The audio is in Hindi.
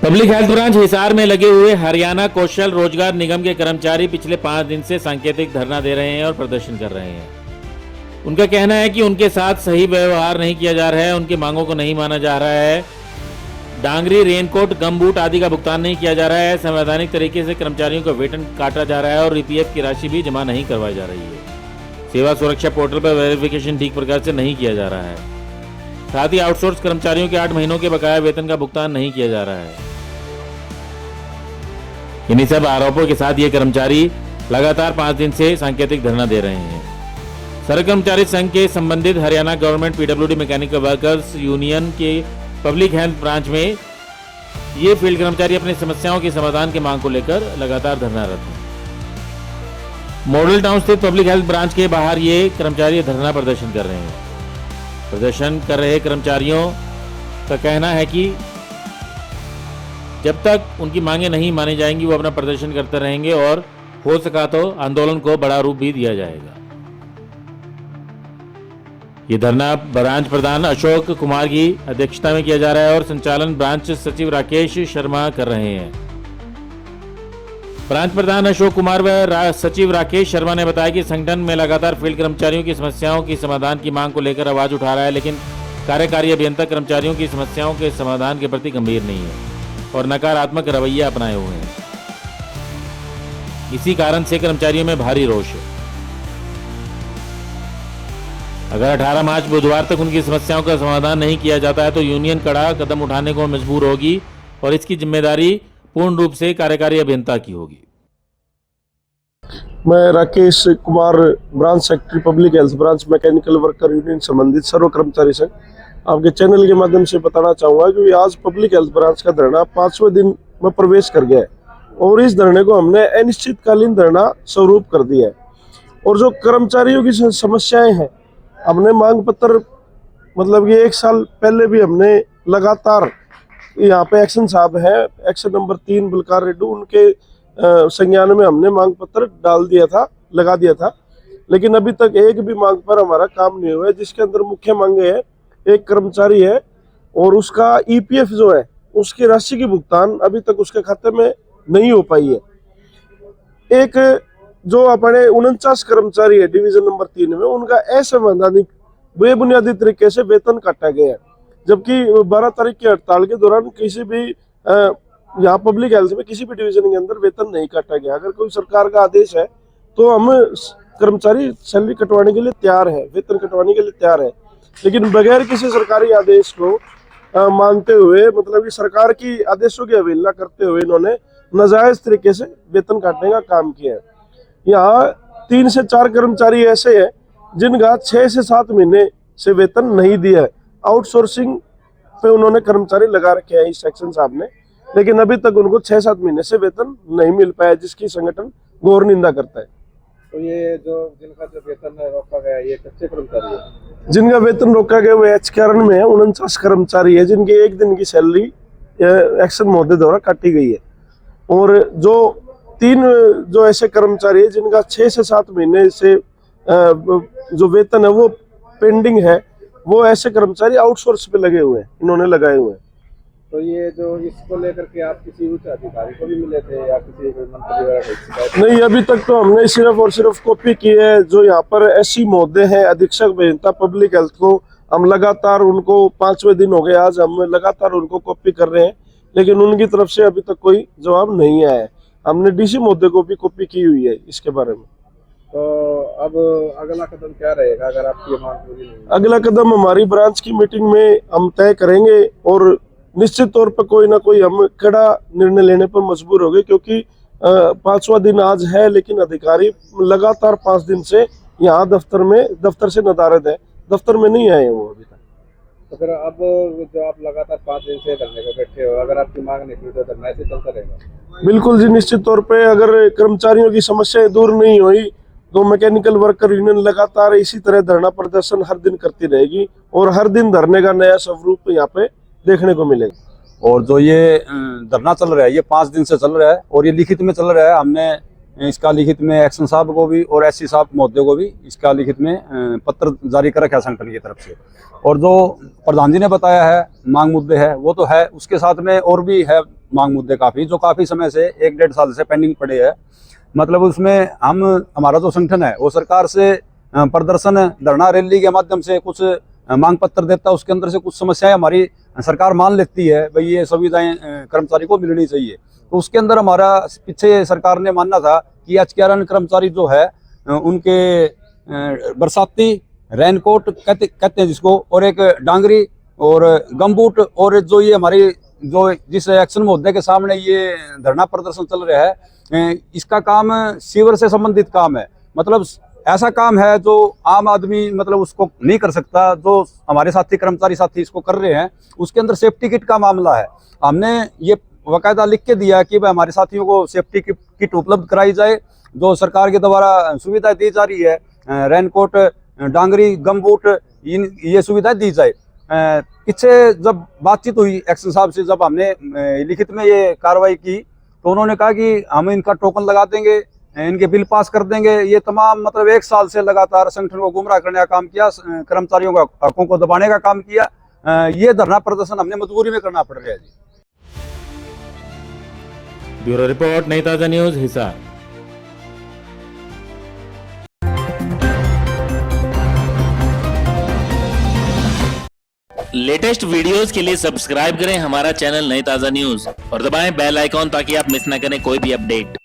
पब्लिक हेल्थ ब्रांच हिसार में लगे हुए हरियाणा कौशल रोजगार निगम के कर्मचारी पिछले 5 दिन से सांकेतिक धरना दे रहे हैं और प्रदर्शन कर रहे हैं। उनका कहना है कि उनके साथ सही व्यवहार नहीं किया जा रहा है, उनकी मांगों को नहीं माना जा रहा है, डांगरी, रेनकोट, गमबूट आदि का भुगतान नहीं किया जा रहा है, संवैधानिक तरीके से कर्मचारियों का वेतन काटा जा रहा है और ईपीएफ की राशि भी जमा नहीं करवाई जा रही है। सेवा सुरक्षा पोर्टल पर वेरिफिकेशन ठीक प्रकार से नहीं किया जा रहा है। साथ ही आउटसोर्स कर्मचारियों के 8 महीनों के बकाया वेतन का भुगतान नहीं किया जा रहा है। इन्हीं सब आरोपों के साथ ये कर्मचारी लगातार 5 दिन से सांकेतिक धरना दे रहे हैं। सर्व कर्मचारी संघ के संबंधित Haryana government PWD mechanical workers union के पब्लिक हेल्थ ब्रांच में ये फील्ड कर्मचारी अपनी समस्याओं के समाधान की मांग को लेकर लगातार धरनारत हैं। मॉडल टाउन स्थित पब्लिक हेल्थ ब्रांच के बाहर ये कर्मचारी धरना प्रदर्शन कर रहे हैं। प्रदर्शन कर रहे कर्मचारियों का कहना है कि जब तक उनकी मांगें नहीं मानी जाएंगी वो अपना प्रदर्शन करते रहेंगे और हो सका तो आंदोलन को बड़ा रूप भी दिया जाएगा। ये धरना ब्रांच प्रधान अशोक कुमार की अध्यक्षता में किया जा रहा है और संचालन ब्रांच सचिव राकेश शर्मा कर रहे हैं। ब्रांच प्रधान अशोक कुमार व सचिव राकेश शर्मा ने बताया कि संगठन में लगातार फील्ड कर्मचारियों की समस्याओं की समाधान की मांग को लेकर आवाज उठा रहा है, लेकिन कार्यकारी अभियंता कर्मचारियों की समस्याओं के समाधान के प्रति गंभीर नहीं है और नकारात्मक रवैया अपनाए हुए हैं। इसी कारण से कर्मचारियों में भारी रोष है। अगर 18 मार्च बुधवार तक उनकी समस्याओं का समाधान नहीं किया जाता है तो यूनियन कड़ा कदम उठाने को मजबूर होगी और इसकी जिम्मेदारी पूर्ण रूप से कार्यकारी अभियंता की होगी। मैं Rakesh Kumar, branch secretary public health branch mechanical worker union संबंधित सर्व कर्मचारी संघ, आपके चैनल के माध्यम से बताना चाहूँगा कि आज पब्लिक हेल्थ ब्रांच का धरना 5वें दिन में प्रवेश कर गया है और इस धरने को हमने अनिश्चितकालीन धरना स्वरूप कर दिया है। और जो कर्मचारियों की समस्याएं हैं, हमने मांग पत्र मतलब ये 1 साल पहले भी हमने लगातार यहाँ पे एक्शन साहब है, एक्शन नंबर 3 बलकार रेड्डू, उनके संज्ञान में हमने मांग पत्र डाल दिया था, लगा दिया था, लेकिन अभी तक एक भी मांग पर हमारा काम नहीं हुआ है। जिसके अंदर मुख्य मांगे है, एक कर्मचारी है और उसका ईपीएफ जो है उसकी राशि की भुगतान अभी तक उसके खाते में नहीं हो पाई है। एक जो अपने 49 कर्मचारी है डिवीजन नंबर 3 में, उनका असंवैधानिक बेबुनियादी तरीके से वेतन काटा गया है, जबकि 12 तारीख की हड़ताल के दौरान किसी भी यहाँ पब्लिक हेल्थ में किसी भी डिवीजन के अंदर वेतन नहीं काटा गया। अगर कोई सरकार का आदेश है तो हम कर्मचारी सैलरी कटवाने के लिए तैयार है, वेतन कटवाने के लिए तैयार है, लेकिन बगैर किसी सरकारी आदेश को मानते हुए, मतलब कि सरकार की आदेशों की अवहेलना करते हुए इन्होंने नाजायज तरीके से वेतन काटने का काम किया है। यहाँ 3 से 4 कर्मचारी ऐसे हैं जिनका 6 से 7 महीने से वेतन नहीं दिया है। आउटसोर्सिंग पे उन्होंने कर्मचारी लगा रखे हैं इस सेक्शन साहब ने, लेकिन अभी तक उनको 6-7 महीने से वेतन नहीं मिल पाया, जिसकी संगठन घोर निंदा करता है। तो ये जिनका वेतन रोका गया, ये कच्चे कर्मचारी है? जिनका वेतन रोका गया वो एच कारण में है, 49 कर्मचारी है जिनकी 1 दिन की सैलरी एक्शन महोदय द्वारा काटी गई है। और जो 3 जो ऐसे कर्मचारी है जिनका 6 से 7 महीने से जो वेतन है वो पेंडिंग है, वो ऐसे कर्मचारी आउटसोर्स पे लगे हुए हैं, इन्होंने लगाए हुए हैं। तो ये जो इसको लेकर के आप किसी उच्च अधिकारी को भी मिले थे या किसी मंत्री वगैरह? नहीं, अभी तक तो हमने सिर्फ और सिर्फ कॉपी की है। जो यहाँ पर एससी महोदय हैं, अधीक्षक अभियंता पब्लिक हेल्थ को, हम लगातार उनको 5वें दिन हो गए आज, हम लगातार उनको कॉपी कर रहे हैं, लेकिन उनकी तरफ से अभी तक कोई जवाब नहीं आया है। हमने डीसी महोदय को भी कॉपी की हुई है इसके बारे में। तो अब अगला कदम क्या रहेगा अगर आपकी ये मांग पूरी नहीं? अगला कदम हमारी ब्रांच की मीटिंग में हम तय करेंगे और निश्चित तौर पर कोई ना कोई हम कड़ा निर्णय लेने पर मजबूर हो गए, क्योंकि 5वां दिन आज है, लेकिन अधिकारी लगातार 5 दिन से यहाँ दफ्तर से नदारद है, दफ्तर में नहीं आए वो अभी तक। तो फिर अब जो आप लगातार 5 दिन से धरने को बैठे हो, अगर आपकी मांग नहीं पूरी तो धरना ऐसे चलता रहेगा? बिल्कुल जी, निश्चित तौर पे अगर कर्मचारियों की समस्याएं दूर नहीं हुई तो मैकेनिकल वर्कर यूनियन लगातार इसी तरह धरना प्रदर्शन हर दिन करती रहेगी और हर दिन धरने का नया स्वरूप यहाँ पे देखने को मिलेगा। और जो ये धरना चल रहा है ये 5 दिन से चल रहा है और ये लिखित में चल रहा है। हमने इसका लिखित में एक्शन साहब को भी और एससी साहब महोदय को भी इसका लिखित में पत्र जारी कर रखा है संगठन की तरफ से। और जो प्रधान जी ने बताया है मांग मुद्दे है वो तो है, उसके साथ में और भी है मांग मुद्दे काफी जो काफी समय से 1-1.5 साल से पेंडिंग पड़े हैं। मतलब उसमें हमारा जो संगठन है वो सरकार से प्रदर्शन धरना रैली के माध्यम से कुछ मांग पत्र देता है, उसके अंदर से कुछ समस्याएं हमारी सरकार मान लेती है, भाई ये सुविधाएं कर्मचारी को मिलनी चाहिए। तो उसके अंदर हमारा पीछे सरकार ने मानना था कि एचकेआरएन कर्मचारी जो है उनके बरसाती रेनकोट कहते हैं जिसको, और एक डांगरी और गमबूट, और जो ये हमारी जो जिस एक्शन मुद्दे के सामने ये धरना प्रदर्शन चल रहा है, इसका काम सीवर से संबंधित काम है। मतलब ऐसा काम है जो आम आदमी मतलब उसको नहीं कर सकता, जो हमारे साथी कर्मचारी साथी इसको कर रहे हैं। उसके अंदर सेफ्टी किट का मामला है। हमने ये बाकायदा लिख के दिया कि भाई हमारे साथियों को सेफ्टी किट उपलब्ध कराई जाए, जो सरकार के द्वारा सुविधाएं दी जा रही है, रेनकोट, डांगरी, गमबूट, ये सुविधाएं दी जाए। पीछे जब बातचीत हुई एक्शन साहब से, जब हमने लिखित में ये कार्रवाई की, तो उन्होंने कहा कि हम इनका टोकन लगा देंगे, इनके बिल पास कर देंगे। ये तमाम मतलब 1 साल से लगातार संगठन को गुमराह करने का काम किया, कर्मचारियों का हकों को दबाने का काम किया। ये धरना प्रदर्शन हमने मजबूरी में करना पड़ रहा है जी। ब्यूरो रिपोर्ट, नई ताजा न्यूज, हिसार। लेटेस्ट वीडियोस के लिए सब्सक्राइब करें हमारा चैनल नई ताजा न्यूज और दबाएं बेल आइकॉन ताकि आप मिस ना करें कोई भी अपडेट।